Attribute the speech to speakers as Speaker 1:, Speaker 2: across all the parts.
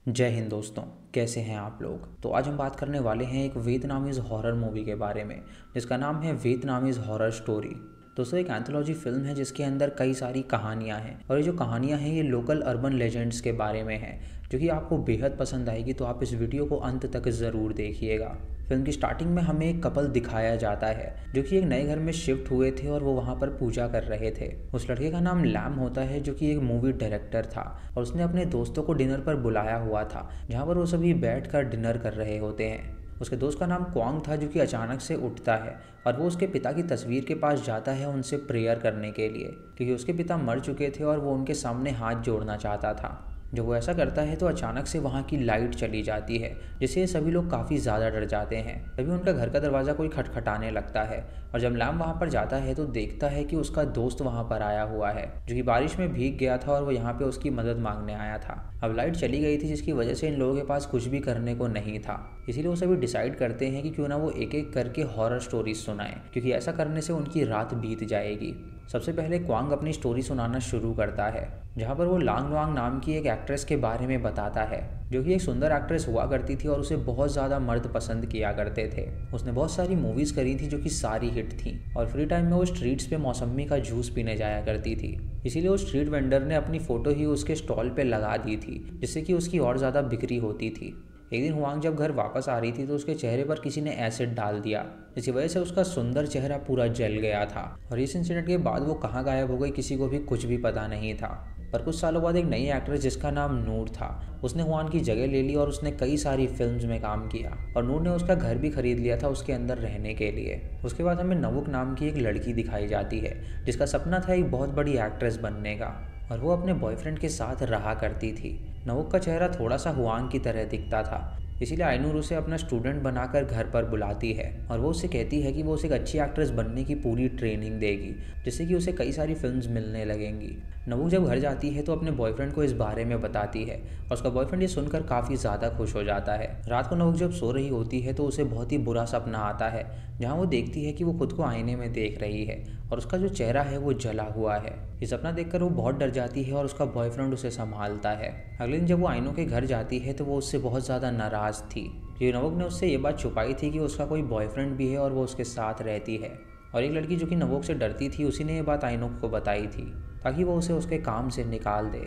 Speaker 1: जय हिंद दोस्तों। कैसे हैं आप लोग। तो आज हम बात करने वाले हैं एक वियतनामीज़ हॉरर मूवी के बारे में जिसका नाम है वियतनामीज़ हॉरर स्टोरी। दोस्तों एक एंथोलॉजी फिल्म है जिसके अंदर कई सारी कहानियां हैं और ये जो कहानियां हैं ये लोकल अर्बन लेजेंड्स के बारे में हैं जो कि आपको बेहद पसंद आएगी। तो आप इस वीडियो को अंत तक ज़रूर देखिएगा। फिल्म की स्टार्टिंग में हमें एक कपल दिखाया जाता है जो कि एक नए घर में शिफ्ट हुए थे और वो वहाँ पर पूजा कर रहे थे। उस लड़के का नाम लैम होता है जो कि एक मूवी डायरेक्टर था और उसने अपने दोस्तों को डिनर पर बुलाया हुआ था जहाँ पर वो सभी बैठकर डिनर कर रहे होते हैं। उसके दोस्त का नाम क्वांग था जो कि अचानक से उठता है और वो उसके पिता की तस्वीर के पास जाता है उनसे प्रेयर करने के लिए, क्योंकि उसके पिता मर चुके थे और वो उनके सामने हाथ जोड़ना चाहता था। जब वो ऐसा करता है तो अचानक से वहाँ की लाइट चली जाती है जिससे सभी लोग काफ़ी ज़्यादा डर जाते हैं। तभी उनका घर का दरवाज़ा कोई खटखटाने लगता है और जब लैम वहाँ पर जाता है तो देखता है कि उसका दोस्त वहाँ पर आया हुआ है जो कि बारिश में भीग गया था और वो यहाँ पे उसकी मदद मांगने आया था। अब लाइट चली गई थी जिसकी वजह से इन लोगों के पास कुछ भी करने को नहीं था, इसीलिए वो सभी डिसाइड करते हैं कि क्यों ना वो एक एक करके हॉरर स्टोरीज सुनाएं, क्योंकि ऐसा करने से उनकी रात बीत जाएगी। सबसे पहले क्वांग अपनी स्टोरी सुनाना शुरू करता है जहाँ पर वो लांग लुआंग नाम की एक एक्ट्रेस के बारे में बताता है जो कि एक सुंदर एक्ट्रेस हुआ करती थी और उसे बहुत ज़्यादा मर्द पसंद किया करते थे। उसने बहुत सारी मूवीज़ करी थी जो कि सारी हिट थी और फ्री टाइम में वो स्ट्रीट्स पे मौसम्मी का जूस पीने जाया करती थी। इसीलिए उस स्ट्रीट वेंडर ने अपनी फ़ोटो ही उसके स्टॉल पे लगा दी थी जिससे कि उसकी और ज़्यादा बिक्री होती थी। एक दिन हुआंग जब घर वापस आ रही थी तो उसके चेहरे पर किसी ने एसिड डाल दिया जिसकी वजह से उसका सुंदर चेहरा पूरा जल गया था और इस इंसिडेंट के बाद वो कहाँ गायब हो गई किसी को भी कुछ भी पता नहीं था। पर कुछ सालों बाद एक नई एक्ट्रेस जिसका नाम नूर था उसने हुआन की जगह ले ली और उसने कई सारी फिल्म्स में काम किया और नूर ने उसका घर भी खरीद लिया था उसके अंदर रहने के लिए। उसके बाद हमें नवुक नाम की एक लड़की दिखाई जाती है जिसका सपना था एक बहुत बड़ी एक्ट्रेस बनने का और वो अपने बॉयफ्रेंड के साथ रहा करती थी। नवुक का चेहरा थोड़ा सा हुआंग की तरह दिखता था, इसीलिए आइनूर उसे अपना स्टूडेंट बनाकर घर पर बुलाती है और वो उससे कहती है कि वो उसे एक अच्छी एक्ट्रेस बनने की पूरी ट्रेनिंग देगी जिससे कि उसे कई सारी फिल्म्स मिलने लगेंगी। नवुक जब घर जाती है तो अपने बॉयफ्रेंड को इस बारे में बताती है और उसका बॉयफ्रेंड ये सुनकर काफ़ी ज़्यादा खुश हो जाता है। रात को नवुक जब सो रही होती है तो उसे बहुत ही बुरा सपना आता है जहाँ वो देखती है कि वो खुद को आईने में देख रही है और उसका जो चेहरा है वो जला हुआ है। ये सपना देखकर वो बहुत डर जाती है और उसका बॉयफ्रेंड उसे संभालता है। अगले दिन जब वो आइनों के घर जाती है तो वो उससे बहुत ज़्यादा नाराज़ थी क्योंकि नवुक ने उससे ये बात छुपाई थी कि उसका कोई बॉयफ्रेंड भी है और वो उसके साथ रहती है। और एक लड़की जो कि नवुक से डरती थी उसी ने ये बात आइनोक को बताई थी ताकि वो उसे उसके काम से निकाल दे।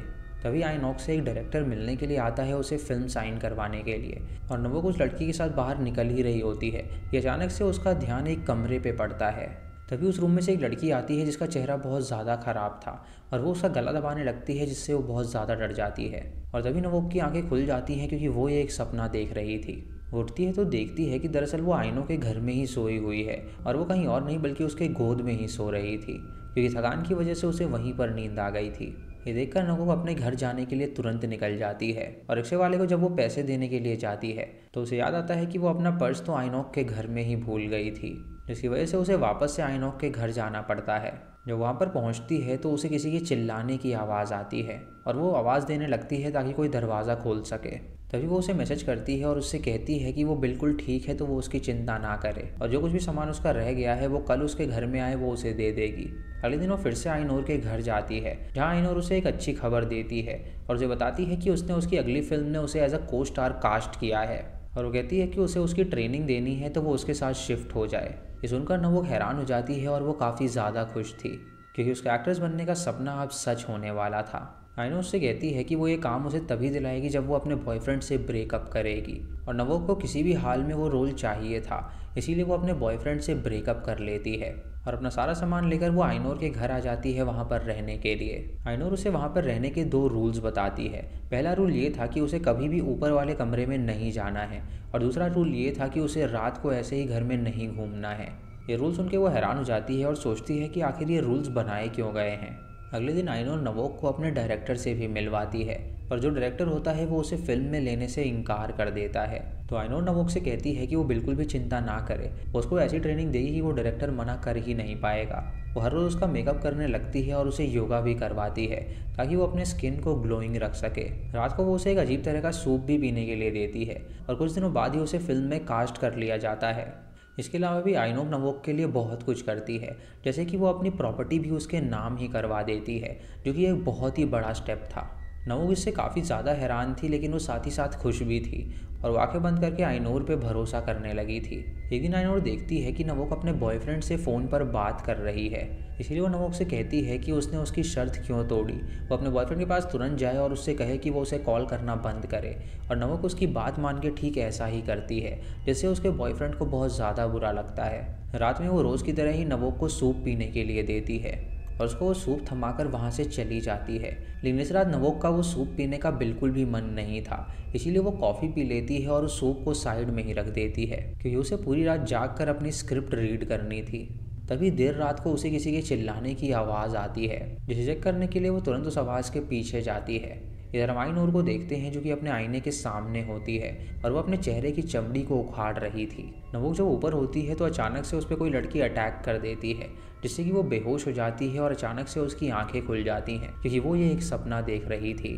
Speaker 1: तभी आइनोक से एक डायरेक्टर मिलने के लिए आता है उसे फिल्म साइन करवाने के लिए और नवुक उस लड़की के साथ बाहर निकल ही रही होती है कि अचानक से उसका ध्यान एक कमरे पे पड़ता है। तभी उस रूम में से एक लड़की आती है जिसका चेहरा बहुत ज़्यादा ख़राब था और वो उसका गला दबाने लगती है जिससे वो बहुत ज़्यादा डर जाती है। और तभी नवुक की आंखें खुल जाती हैं क्योंकि वो ये एक सपना देख रही थी। वो उठती है तो देखती है कि दरअसल वो आइनों के घर में ही सोई हुई है और वो कहीं और नहीं बल्कि उसके गोद में ही सो रही थी क्योंकि थकान की वजह से उसे वहीं पर नींद आ गई थी। ये देखकर नवुक अपने घर जाने के लिए तुरंत निकल जाती है और रिक्शे वाले को जब वो पैसे देने के लिए जाती है तो उसे याद आता है कि वो अपना पर्स तो आइनोक के घर में ही भूल गई थी, जिसकी वजह से उसे वापस से आइनोक के घर जाना पड़ता है। जब वहाँ पर पहुँचती है तो उसे किसी के चिल्लाने की आवाज़ आती है और वो आवाज़ देने लगती है ताकि कोई दरवाज़ा खोल सके। तभी वो उसे मैसेज करती है और उससे कहती है कि वो बिल्कुल ठीक है तो वो उसकी चिंता ना करे और जो कुछ भी सामान उसका रह गया है वो कल उसके घर में आए वो उसे दे देगी। अगले दिन वो फिर से आइनोर के घर जाती है जहाँ आइनोर उसे एक अच्छी खबर देती है और उसे बताती है कि उसने उसकी अगली फिल्म में उसे एज अ को स्टार कास्ट किया है और वो कहती है कि उसे उसकी ट्रेनिंग देनी है तो वो उसके साथ शिफ्ट हो जाए। ये सुनकर नवुक हैरान हो जाती है और वो काफ़ी ज़्यादा खुश थी क्योंकि उसका एक्ट्रेस बनने का सपना अब सच होने वाला था। आइनो उससे कहती है कि वो ये काम उसे तभी दिलाएगी जब वो अपने बॉयफ्रेंड से ब्रेकअप करेगी और नवुक को किसी भी हाल में वो रोल चाहिए था, इसीलिए वो अपने बॉयफ्रेंड से ब्रेकअप कर लेती है और अपना सारा सामान लेकर वो आइनोर के घर आ जाती है वहाँ पर रहने के लिए। आइनोर उसे वहाँ पर रहने के 2 रूल्स बताती है। पहला रूल ये था कि उसे कभी भी ऊपर वाले कमरे में नहीं जाना है और दूसरा रूल ये था कि उसे रात को ऐसे ही घर में नहीं घूमना है। ये रूल सुन के वो हैरान हो जाती है और सोचती है कि आखिर ये रूल्स बनाए क्यों गए हैं। अगले दिन आइनोर नवुक को अपने डायरेक्टर से भी मिलवाती है पर जो डायरेक्टर होता है वो उसे फिल्म में लेने से इनकार कर देता है। तो आइनोर नवुक से कहती है कि वो बिल्कुल भी चिंता ना करे, उसको ऐसी ट्रेनिंग देगी कि वो डायरेक्टर मना कर ही नहीं पाएगा। वो हर रोज़ उसका मेकअप करने लगती है और उसे योगा भी करवाती है ताकि वो अपने स्किन को ग्लोइंग रख सके। रात को वो उसे एक अजीब तरह का सूप भी पीने के लिए देती है और कुछ दिनों बाद ही उसे फिल्म में कास्ट कर लिया जाता है। इसके अलावा भी आइनोक नवुक के लिए बहुत कुछ करती है, जैसे कि वो अपनी प्रॉपर्टी भी उसके नाम ही करवा देती है जो कि एक बहुत ही बड़ा स्टेप था। नवोक इससे काफ़ी ज़्यादा हैरान थी, लेकिन वो साथ ही साथ खुश भी थी और वो आंखें बंद करके आइनोर पे भरोसा करने लगी थी। एक दिन आइनोर देखती है कि नवोक अपने बॉयफ्रेंड से फ़ोन पर बात कर रही है, इसलिए वो नवोक से कहती है कि उसने उसकी शर्त क्यों तोड़ी। वो अपने बॉयफ्रेंड के पास तुरंत जाए और उससे कहे कि वो उसे कॉल करना बंद करे, और नवोक उसकी बात मान के ठीक ऐसा ही करती है, जिससे उसके बॉयफ्रेंड को बहुत ज़्यादा बुरा लगता है। रात में वो रोज़ की तरह ही नवोक को सूप पीने के लिए देती है और उसको वो सूप थमाकर वहाँ से चली जाती है। लेकिन इस रात नवोक का वो सूप पीने का बिल्कुल भी मन नहीं था, इसीलिए वो कॉफ़ी पी लेती है और उस सूप को साइड में ही रख देती है, क्योंकि उसे पूरी रात जाग कर अपनी स्क्रिप्ट रीड करनी थी। तभी देर रात को उसे किसी के चिल्लाने की आवाज़ आती है, जिसे चेक करने के लिए वो तुरंत उस आवाज़ के पीछे जाती है। इधर हम आइनोर को देखते हैं जो कि अपने आईने के सामने होती है और वो अपने चेहरे की चमड़ी को उखाड़ रही थी। नवोक जब ऊपर होती है तो अचानक से उस पर कोई लड़की अटैक कर देती है, जिससे कि वो बेहोश हो जाती है और अचानक से उसकी आंखें खुल जाती हैं, क्योंकि वो ये एक सपना देख रही थी।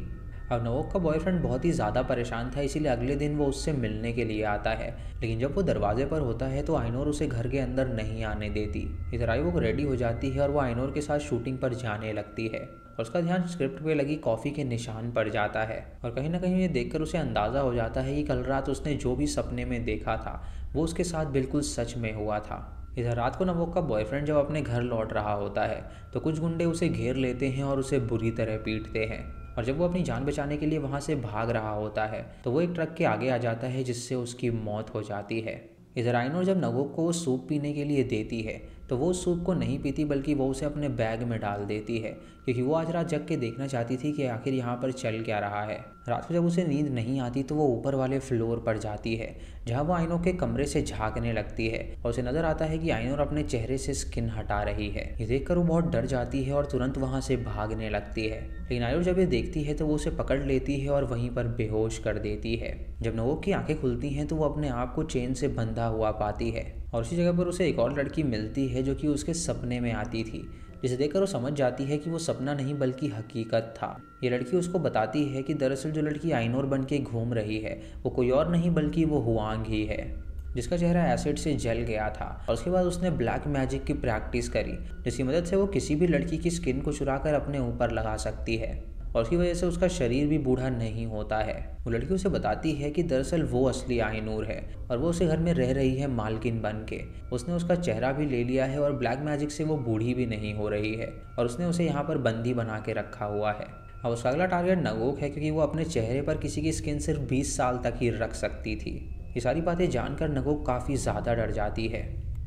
Speaker 1: अब नवोक का बॉयफ्रेंड बहुत ही ज़्यादा परेशान था, इसीलिए अगले दिन वो उससे मिलने के लिए आता है। लेकिन जब वो दरवाजे पर होता है तो आइनोर उसे घर के अंदर नहीं आने देती। इधर आइवोक रेडी हो जाती है और वो आइनोर के साथ शूटिंग पर जाने लगती है और उसका ध्यान स्क्रिप्ट पे लगी कॉफ़ी के निशान पर जाता है और कहीं ना कहीं ये देखकर उसे अंदाज़ा हो जाता है कि कल रात उसने जो भी सपने में देखा था वो उसके साथ बिल्कुल सच में हुआ था। इधर रात को नवोक का बॉयफ्रेंड जब अपने घर लौट रहा होता है तो कुछ गुंडे उसे घेर लेते हैं और उसे बुरी तरह पीटते हैं, और जब वो अपनी जान बचाने के लिए वहाँ से भाग रहा होता है तो वो एक ट्रक के आगे आ जाता है, जिससे उसकी मौत हो जाती है। इधर आइनोर जब नवोक को सूप पीने के लिए देती है तो वो उस सूप को नहीं पीती, बल्कि वो उसे अपने बैग में डाल देती है, क्योंकि वो आज रात जग के देखना चाहती थी कि आखिर यहाँ पर चल क्या रहा है। रात को जब उसे नींद नहीं आती तो वो ऊपर वाले फ्लोर पर जाती है, जहाँ वो आइनोर के कमरे से झांकने लगती है और उसे नजर आता है कि आइनोर अपने चेहरे से स्किन हटा रही है। ये देखकर वो बहुत डर जाती है और तुरंत वहाँ से भागने लगती है। लेकिन आइनोर जब ये देखती है तो वो उसे पकड़ लेती है और वहीं पर बेहोश कर देती है। जब नवोक की आंखें खुलती हैं तो वो अपने आप को चेन से बंधा हुआ पाती है और उसी जगह पर उसे एक और लड़की मिलती है जो कि उसके सपने में आती थी, जिसे देखकर वो समझ जाती है कि वो सपना नहीं बल्कि हकीकत था। ये लड़की उसको बताती है कि दरअसल जो लड़की आइनोर बन के घूम रही है वो कोई और नहीं बल्कि वो हुआंग ही है, जिसका चेहरा एसिड से जल गया था और उसके बाद उसने ब्लैक मैजिक की प्रैक्टिस करी, जिसकी मदद से वो किसी भी लड़की की स्किन को चुराकर अपने ऊपर लगा सकती है और उसकी वजह से उसका शरीर भी बूढ़ा नहीं होता है। वो लड़की उसे बताती है कि दरअसल वो असली आइनूर है और वो उसे घर में रह रही है मालकिन बन के। उसने उसका चेहरा भी ले लिया है और ब्लैक मैजिक से वो बूढ़ी भी नहीं हो रही है और उसने उसे यहाँ पर बंदी बना के रखा हुआ है। अब उसका अगला टारगेट नवोक है, क्योंकि वो अपने चेहरे पर किसी की स्किन सिर्फ 20 साल तक ही रख सकती थी। ये सारी बातें जानकर नवोक काफ़ी ज़्यादा डर जाती है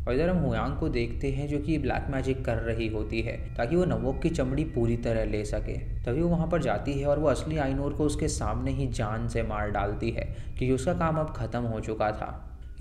Speaker 1: और इधर हम हुयांग को देखते हैं जो कि ब्लैक मैजिक कर रही होती है ताकि वो नवोक की चमड़ी पूरी तरह ले सके। तभी वो वहाँ पर जाती है और वो असली आइनोर को उसके सामने ही जान से मार डालती है, क्योंकि उसका काम अब ख़त्म हो चुका था।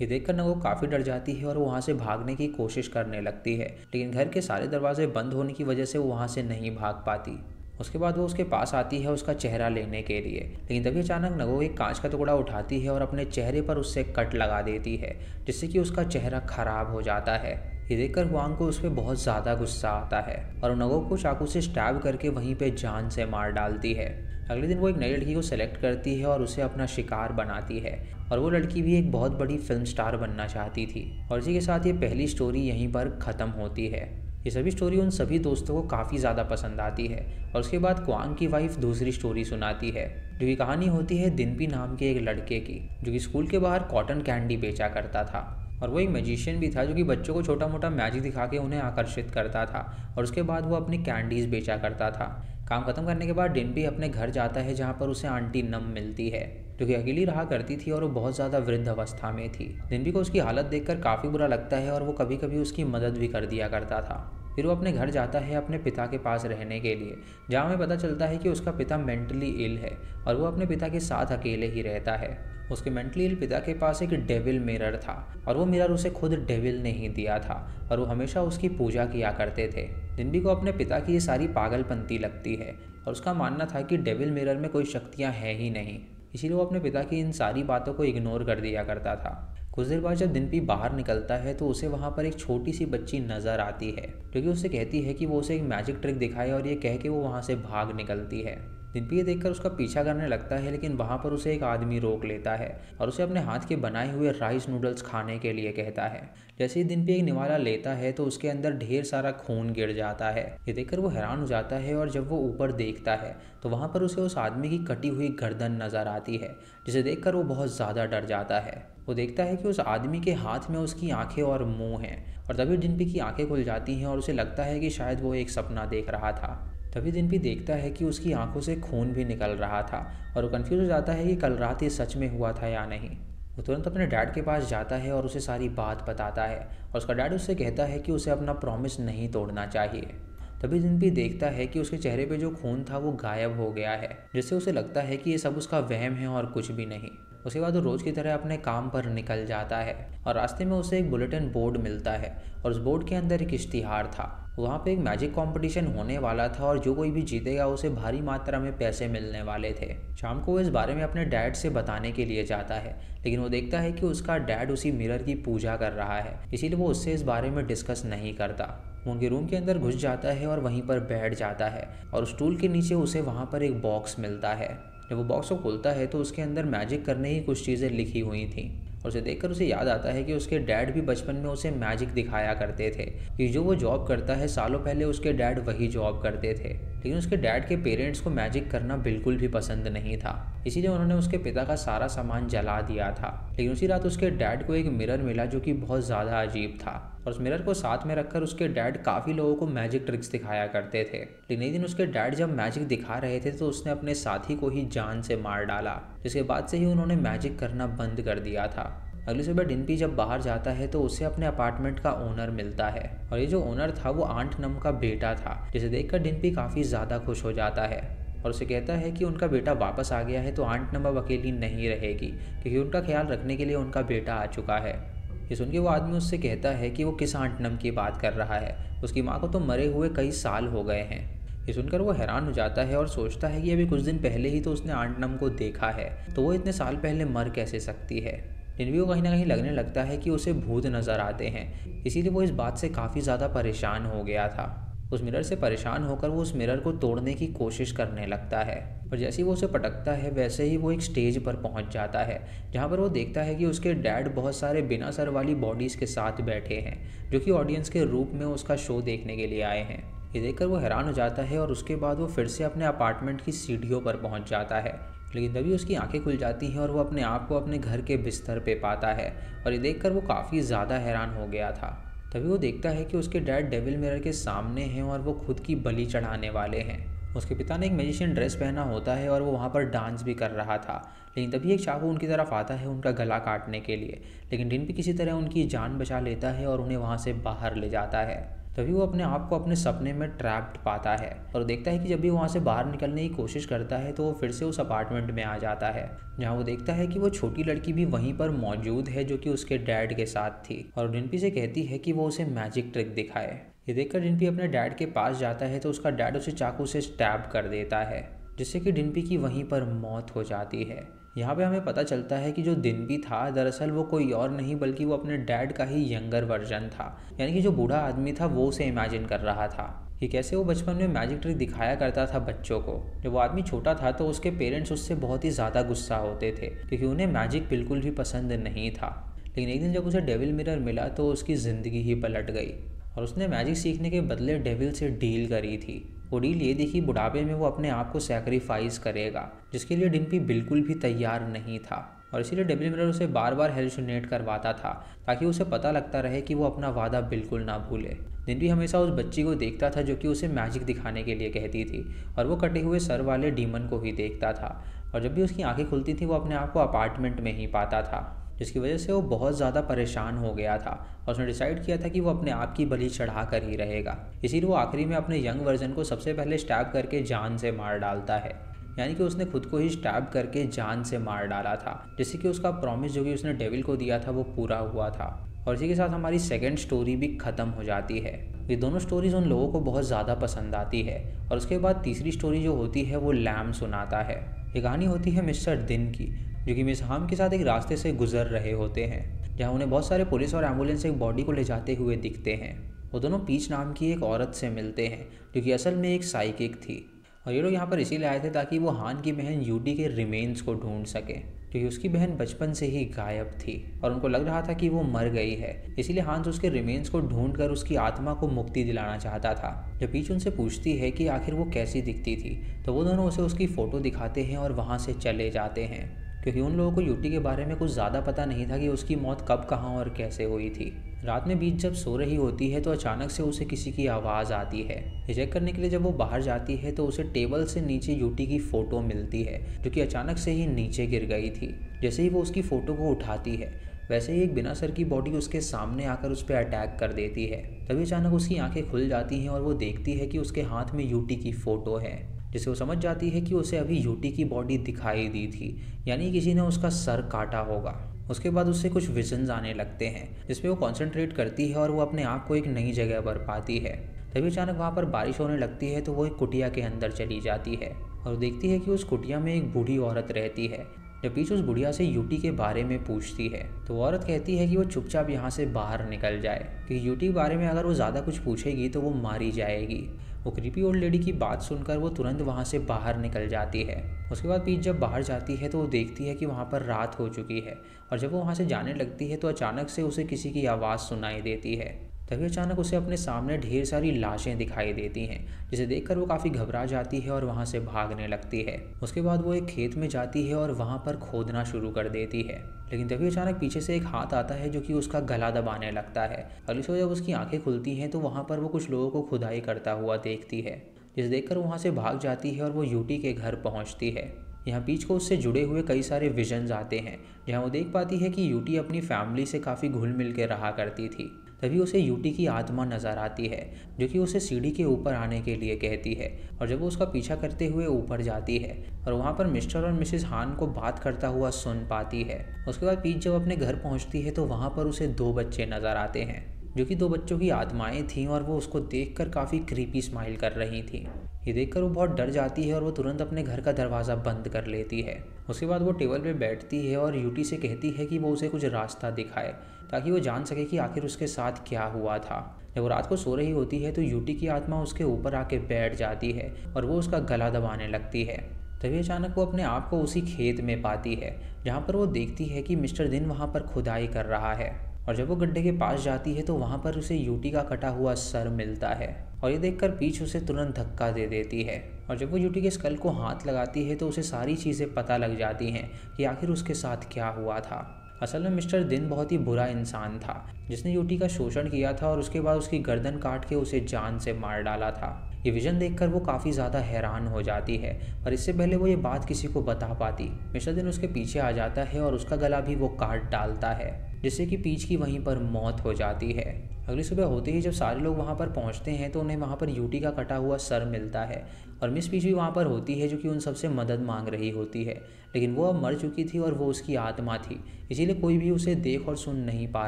Speaker 1: ये देखकर नवोक काफ़ी डर जाती है और वो वहाँ से भागने की कोशिश करने लगती है, लेकिन घर के सारे दरवाजे बंद होने की वजह से वो वहाँ से नहीं भाग पाती। उसके बाद वो उसके पास आती है उसका चेहरा लेने के लिए, लेकिन तभी अचानक नवोक एक कांच का टुकड़ा उठाती है और अपने चेहरे पर उससे कट लगा देती है, जिससे कि उसका चेहरा खराब हो जाता है। ये देखकर हुआंग को उस पर बहुत ज़्यादा गुस्सा आता है और नवोक को चाकू से स्टैब करके वहीं पे जान से मार डालती है। अगले दिन वो एक नई लड़की को सेलेक्ट करती है और उसे अपना शिकार बनाती है और वो लड़की भी एक बहुत बड़ी फिल्म स्टार बनना चाहती थी। और इसी के साथ ये पहली स्टोरी यहीं पर ख़त्म होती है। ये सभी स्टोरी उन सभी दोस्तों को काफ़ी ज़्यादा पसंद आती है और उसके बाद क्वांग की वाइफ दूसरी स्टोरी सुनाती है, जो कि कहानी होती है दिनपी नाम के एक लड़के की, जो कि स्कूल के बाहर कॉटन कैंडी बेचा करता था और वो एक मैजिशियन भी था जो कि बच्चों को छोटा मोटा मैजिक दिखा के उन्हें आकर्षित करता था और उसके बाद वो अपनी कैंडीज़ बेचा करता था। काम खत्म करने के बाद डिनपी अपने घर जाता है जहाँ पर उसे आंटी नम मिलती है, जो कि अकेली रहा करती थी और वो बहुत ज़्यादा वृद्ध अवस्था में थी। डिनपी को उसकी हालत देखकर काफ़ी बुरा लगता है और वो कभी कभी उसकी मदद भी कर दिया करता था। फिर वो अपने घर जाता है अपने पिता के पास रहने के लिए, जहाँ हमें पता चलता है कि उसका पिता मेंटली इल है और वो अपने पिता के साथ अकेले ही रहता है। उसके मेंटली इल पिता के पास एक डेविल मिरर था और वो मिरर उसे खुद डेविल ने ही दिया था और वो हमेशा उसकी पूजा किया करते थे। डिनपी को अपने पिता की ये सारी पागलपंती लगती है और उसका मानना था कि डेविल मिरर में कोई शक्तियाँ हैं ही नहीं, इसीलिए वो अपने पिता की इन सारी बातों को इग्नोर कर दिया करता था। कुछ देर बाद जब डिनपी बाहर निकलता है तो उसे वहाँ पर एक छोटी सी बच्ची नज़र आती है, जो कि उससे कहती है कि वो उसे एक मैजिक ट्रिक दिखाए और ये कह के वो वहाँ से भाग निकलती है। डिम्पी ये देखकर उसका पीछा करने लगता है, लेकिन वहाँ पर उसे एक आदमी रोक लेता है और उसे अपने हाथ के बनाए हुए राइस नूडल्स खाने के लिए कहता है। जैसे ही डिम्पी एक निवाला लेता है तो उसके अंदर ढेर सारा खून गिर जाता है। ये देखकर वो हैरान हो जाता है और जब वो ऊपर देखता है तो वहाँ पर उसे उस आदमी की कटी हुई गर्दन नजर आती है, जिसे देखकर वो बहुत ज़्यादा डर जाता है। वो देखता है कि उस आदमी के हाथ में उसकी आंखें और मुंह हैं, और तभी डिम्पी की आंखें खुल जाती हैं और उसे लगता है कि शायद वो एक सपना देख रहा था। तभी डिम्पी देखता है कि उसकी आंखों से खून भी निकल रहा था और वो कंफ्यूज हो जाता है कि कल रात ये सच में हुआ था या नहीं। वो तुरंत अपने डैड के पास जाता है और उसे सारी बात बताता है और उसका डैड उससे कहता है कि उसे अपना प्रॉमिस नहीं तोड़ना चाहिए। तभी डिम्पी देखता है कि उसके चेहरे पे जो खून था वो गायब हो गया है, जिससे उसे लगता है कि ये सब उसका वहम है और कुछ भी नहीं। उसके बाद वो रोज़ की तरह अपने काम पर निकल जाता है और रास्ते में उसे एक बुलेटिन बोर्ड मिलता है और उस बोर्ड के अंदर एक इश्तिहार था। वहाँ पे एक मैजिक कंपटीशन होने वाला था और जो कोई भी जीतेगा उसे भारी मात्रा में पैसे मिलने वाले थे। शाम को वो इस बारे में अपने डैड से बताने के लिए जाता है, लेकिन वो देखता है कि उसका डैड उसी मिरर की पूजा कर रहा है, इसीलिए वो उससे इस बारे में डिस्कस नहीं करता। वो उनके रूम के अंदर घुस जाता है और वहीं पर बैठ जाता है और उस स्टूल के नीचे उसे वहाँ पर एक बॉक्स मिलता है। जब वो बॉक्स को खोलता है तो उसके अंदर मैजिक करने की कुछ चीज़ें लिखी हुई थी और उसे देखकर उसे याद आता है कि उसके डैड भी बचपन में उसे मैजिक दिखाया करते थे कि जो वो जॉब करता है सालों पहले उसके डैड वही जॉब करते थे। लेकिन उसके डैड के पेरेंट्स को मैजिक करना बिल्कुल भी पसंद नहीं था, इसीलिए उन्होंने उसके पिता का सारा सामान जला दिया था। लेकिन उसी रात उसके डैड को एक मिरर मिला जो कि बहुत ज़्यादा अजीब था और उस मिरर को साथ में रखकर उसके डैड काफ़ी लोगों को मैजिक ट्रिक्स दिखाया करते थे। लेकिन एक दिन उसके डैड जब मैजिक दिखा रहे थे तो उसने अपने साथी को ही जान से मार डाला, जिसके बाद से ही उन्होंने मैजिक करना बंद कर दिया था। अगली सुबह डिम्पी जब बाहर जाता है तो उसे अपने अपार्टमेंट का ओनर मिलता है और ये जो ओनर था वो आंट नम का बेटा था, जिसे देखकर डिम्पी काफ़ी ज़्यादा खुश हो जाता है और उसे कहता है कि उनका बेटा वापस आ गया है तो आंट नम अब अकेली नहीं रहेगी, क्योंकि उनका ख्याल रखने के लिए उनका बेटा आ चुका है। ये सुन के वो आदमी उससे कहता है कि वो किस आंट नम की बात कर रहा है, उसकी माँ को तो मरे हुए कई साल हो गए हैं। ये सुनकर वो हैरान हो जाता है और सोचता है कि अभी कुछ दिन पहले ही तो उसने आंट नम को देखा है, तो वो इतने साल पहले मर कैसे सकती है। डिम्पी को कहीं ना कहीं लगने लगता है कि उसे भूत नज़र आते हैं, इसीलिए वो इस बात से काफ़ी ज़्यादा परेशान हो गया था। उस मिरर से परेशान होकर वो उस मिरर को तोड़ने की कोशिश करने लगता है और जैसे ही वो उसे पटकता है वैसे ही वो एक स्टेज पर पहुंच जाता है, जहां पर वो देखता है कि उसके डैड बहुत सारे बिना सर वाली बॉडीज़ के साथ बैठे हैं, जो कि ऑडियंस के रूप में उसका शो देखने के लिए आए हैं। ये देखकर वो हैरान हो जाता है और उसके बाद वो फिर से अपने अपार्टमेंट की सीढ़ियों पर पहुंच जाता है। लेकिन तभी उसकी आंखें खुल जाती हैं और वो अपने आप को अपने घर के बिस्तर पे पाता है और ये देखकर वो काफ़ी ज़्यादा हैरान हो गया था। तभी वो देखता है कि उसके डैड डेविल मिरर के सामने हैं और वो खुद की बलि चढ़ाने वाले हैं। उसके पिता ने एक मैजिशियन ड्रेस पहना होता है और वो वहाँ पर डांस भी कर रहा था, लेकिन तभी एक चाकू उनकी तरफ आता है उनका गला काटने के लिए, लेकिन डिम्पी किसी तरह उनकी जान बचा लेता है और उन्हें वहाँ से बाहर ले जाता है। तभी वो अपने आप को अपने सपने में ट्रैप्ड पाता है और देखता है कि जब भी वहाँ से बाहर निकलने की कोशिश करता है तो वो फिर से उस अपार्टमेंट में आ जाता है, जहाँ वो देखता है कि वो छोटी लड़की भी वहीं पर मौजूद है जो कि उसके डैड के साथ थी और डिम्पी से कहती है कि वो उसे मैजिक ट्रिक दिखाए। ये देखकर डिम्पी अपने डैड के पास जाता है तो उसका डैड उसे चाकू से स्टैब कर देता है, जिससे कि डिम्पी की वहीं पर मौत हो जाती है। यहाँ पे हमें पता चलता है कि जो डिम्पी था दरअसल वो कोई और नहीं बल्कि वो अपने डैड का ही यंगर वर्जन था, यानी कि जो बूढ़ा आदमी था वो उसे इमेजिन कर रहा था कि कैसे वो बचपन में मैजिक ट्रिक दिखाया करता था बच्चों को। जब वो आदमी छोटा था तो उसके पेरेंट्स उससे बहुत ही ज़्यादा गुस्सा होते थे क्योंकि उन्हें मैजिक बिल्कुल भी पसंद नहीं था। लेकिन एक दिन जब उसे डेविल मिरर मिला तो उसकी ज़िंदगी ही पलट गई और उसने मैजिक सीखने के बदले डेविल से डील करी थी। वो डील ये थी कि बुढ़ापे में वो अपने आप को सैक्रिफाइस करेगा, जिसके लिए डिम्पी बिल्कुल भी तैयार नहीं था और इसीलिए डेविल मिरर उसे बार बार हेलुसिनेट करवाता था ताकि उसे पता लगता रहे कि वो अपना वादा बिल्कुल ना भूले। डिम्पी हमेशा उस बच्ची को देखता था जो कि उसे मैजिक दिखाने के लिए कहती थी और वो कटे हुए सर वाले डीमन को ही देखता था और जब भी उसकी आंखें खुलती थी वो अपने आप को अपार्टमेंट में ही पाता था, जिसकी वजह से वो बहुत ज़्यादा परेशान हो गया था और उसने डिसाइड किया था कि वो अपने आप की बलि चढ़ा कर ही रहेगा। इसीलिए वो आखिरी में अपने यंग वर्जन को सबसे पहले स्टैब करके जान से मार डालता है, यानी कि उसने खुद को ही स्टैब करके जान से मार डाला था, जिससे कि उसका प्रॉमिस जो कि उसने डेविल को दिया था वो पूरा हुआ था। और इसी के साथ हमारी सेकंड स्टोरी भी ख़त्म हो जाती है। ये दोनों स्टोरीज़ उन लोगों को बहुत ज़्यादा पसंद आती है और उसके बाद तीसरी स्टोरी जो होती है वो लैम सुनाता है। ये कहानी होती है मिस्टर दिन की, जो कि मिस हाम के साथ एक रास्ते से गुजर रहे होते हैं, जहाँ उन्हें बहुत सारे पुलिस और एम्बुलेंस एक बॉडी को ले जाते हुए दिखते हैं। वो दोनों पीच नाम की एक औरत से मिलते हैं जो कि असल में एक साइकिक थी और ये लोग यहाँ पर इसीलिए आए थे ताकि वो हान की बहन यूटी के रिमेन्स को ढूंढ सके, क्योंकि उसकी बहन बचपन से ही गायब थी और उनको लग रहा था कि वो मर गई है। इसीलिए हांस उसके रिमेन्स को ढूंढकर उसकी आत्मा को मुक्ति दिलाना चाहता था। जब पीच उनसे पूछती है कि आखिर वो कैसी दिखती थी, तो वो दोनों उसे उसकी फ़ोटो दिखाते हैं और वहाँ से चले जाते हैं, क्योंकि उन लोगों को यूटी के बारे में कुछ ज़्यादा पता नहीं था कि उसकी मौत कब, कहाँ और कैसे हुई थी। रात में बीच जब सो रही होती है तो अचानक से उसे किसी की आवाज़ आती है। ये चेक करने के लिए जब वो बाहर जाती है तो उसे टेबल से नीचे यूटी की फ़ोटो मिलती है, जो कि अचानक से ही नीचे गिर गई थी। जैसे ही वो उसकी फ़ोटो को उठाती है, वैसे ही एक बिना सर की बॉडी उसके सामने आकर उस पर अटैक कर देती है। तभी अचानक उसकी आंखें खुल जाती हैं और वो देखती है कि उसके हाथ में यूटी की फ़ोटो है, जिससे वो समझ जाती है कि उसे अभी यूटी की बॉडी दिखाई दी थी, यानी किसी ने उसका सर काटा होगा। उसके बाद उससे कुछ विजन्स आने लगते हैं, जिसपे वो कॉन्सेंट्रेट करती है और वो अपने आप को एक नई जगह पर पाती है। तभी अचानक वहाँ पर बारिश होने लगती है, तो वो एक कुटिया के अंदर चली जाती है और देखती है कि उस कुटिया में एक बूढ़ी औरत रहती है। जब पीच उस बुढ़िया से यूटी के बारे में पूछती है तो वो औरत कहती है कि वो चुपचाप यहाँ से बाहर निकल जाए, क्योंकि यूटी के बारे में अगर वो ज़्यादा कुछ पूछेगी तो वो मारी जाएगी। वो क्रीपी ओल्ड लेडी की बात सुनकर वो तुरंत वहाँ से बाहर निकल जाती है। उसके बाद पीच जब बाहर जाती है तो वो देखती है कि वहाँ पर रात हो चुकी है, और जब वो वहाँ से जाने लगती है तो अचानक से उसे किसी की आवाज़ सुनाई देती है। तभी अचानक उसे अपने सामने ढेर सारी लाशें दिखाई देती हैं, जिसे देखकर वो काफ़ी घबरा जाती है और वहाँ से भागने लगती है। उसके बाद वो एक खेत में जाती है और वहाँ पर खोदना शुरू कर देती है, लेकिन तभी अचानक पीछे से एक हाथ आता है जो कि उसका गला दबाने लगता है। अगली सुबह जब उसकी आंखें खुलती हैं तो वहाँ पर वो कुछ लोगों को खुदाई करता हुआ देखती है, जिसे देखकर वहाँ से भाग जाती है और वो यूटी के घर पहुँचती है। यहाँ पीच को उससे जुड़े हुए कई सारे विजन्स आते हैं, जहाँ वो देख पाती है कि यूटी अपनी फैमिली से काफ़ी घुल मिल के रहा करती थी। तभी उसे यूटी की आत्मा नज़र आती है, जो कि उसे सीढ़ी के ऊपर आने के लिए कहती है, और जब वो उसका पीछा करते हुए ऊपर जाती है और वहाँ पर मिस्टर और मिसेस हान को बात करता हुआ सुन पाती है। उसके बाद पीच जब अपने घर पहुँचती है तो वहाँ पर उसे 2 बच्चे नज़र आते हैं, जो कि 2 बच्चों की आत्माएं थीं, और वो उसको देखकर काफ़ी क्रीपी स्माइल कर रही थीं। ये देखकर वो बहुत डर जाती है और वो तुरंत अपने घर का दरवाज़ा बंद कर लेती है। उसके बाद वो टेबल पे बैठती है और यूटी से कहती है कि वो उसे कुछ रास्ता दिखाए, ताकि वो जान सके कि आखिर उसके साथ क्या हुआ था। जब वो रात को सो रही होती है तो यूटी की आत्मा उसके ऊपर आके बैठ जाती है और वो उसका गला दबाने लगती है। तभी अचानक वो अपने आप को उसी खेत में पाती है, जहाँ पर वो देखती है कि मिस्टर दिन वहाँ पर खुदाई कर रहा है, और जब वो गड्ढे के पास जाती है तो वहाँ पर उसे यूटी का कटा हुआ सर मिलता है, और ये देखकर पीच उसे तुरंत धक्का दे देती है। और जब वो यूटी के स्कल को हाथ लगाती है तो उसे सारी चीज़ें पता लग जाती हैं कि आखिर उसके साथ क्या हुआ था। असल में मिस्टर दिन बहुत ही बुरा इंसान था, जिसने यूटी का शोषण किया था और उसके बाद उसकी गर्दन काट के उसे जान से मार डाला था। ये विजन देखकर वो काफ़ी ज़्यादा हैरान हो जाती है, और इससे पहले वो ये बात किसी को बता पाती, मिस्टर दिन उसके पीछे आ जाता है और उसका गला भी वो काट डालता है, जिससे कि पीच की वहीं पर मौत हो जाती है। अगली सुबह होते ही जब सारे लोग वहाँ पर पहुँचते हैं तो उन्हें वहाँ पर यूटी का कटा हुआ सर मिलता है, और मिस पीच भी वहाँ पर होती है, जो कि उन सबसे मदद मांग रही होती है, लेकिन वो अब मर चुकी थी और वो उसकी आत्मा थी, इसीलिए कोई भी उसे देख और सुन नहीं पा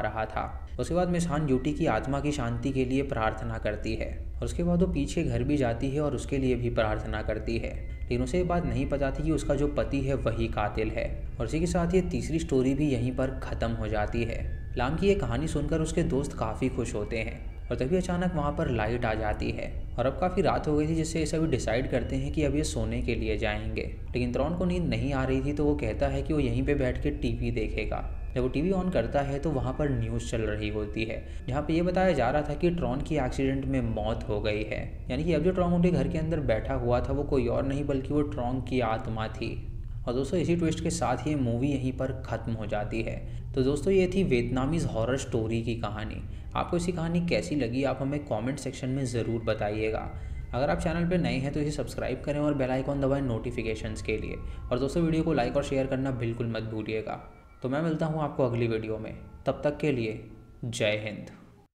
Speaker 1: रहा था। उसके बाद मिस हान यूटी की आत्मा की शांति के लिए प्रार्थना करती है, और उसके बाद वो पीछे घर भी जाती है और उसके लिए भी प्रार्थना करती है, लेकिन उसे ये बात नहीं पता थी कि उसका जो पति है वही कातिल है। और इसी के साथ ये तीसरी स्टोरी भी यहीं पर ख़त्म हो जाती है। लाम की ये कहानी सुनकर उसके दोस्त काफ़ी खुश होते हैं, और तभी अचानक वहाँ पर लाइट आ जाती है, और अब काफ़ी रात हो गई थी, जिससे ये सभी डिसाइड करते हैं कि अब ये सोने के लिए जाएंगे। लेकिन त्रॉन को नींद नहीं आ रही थी, तो वो कहता है कि वो यहीं पे बैठ के टीवी देखेगा। जब वो टीवी ऑन करता है तो वहाँ पर न्यूज़ चल रही होती है, जहाँ पे ये बताया जा रहा था कि ट्रॉन की एक्सीडेंट में मौत हो गई है, यानी कि अब जो ट्रॉन उनके घर के अंदर बैठा हुआ था वो कोई और नहीं बल्कि वो ट्रॉन की आत्मा थी। और दोस्तों इसी ट्विस्ट के साथ ये मूवी यहीं पर ख़त्म हो जाती है। तो दोस्तों ये थी वियतनामीज़ हॉरर स्टोरी की कहानी। आपको इसी कहानी कैसी लगी आप हमें कमेंट सेक्शन में ज़रूर बताइएगा। अगर आप चैनल पर नए हैं तो इसे सब्सक्राइब करें और बेल आइकॉन दबाएं नोटिफिकेशंस के लिए। और दोस्तों वीडियो को लाइक और शेयर करना बिल्कुल मत भूलिएगा। तो मैं मिलता हूँ आपको अगली वीडियो में, तब तक के लिए जय हिंद।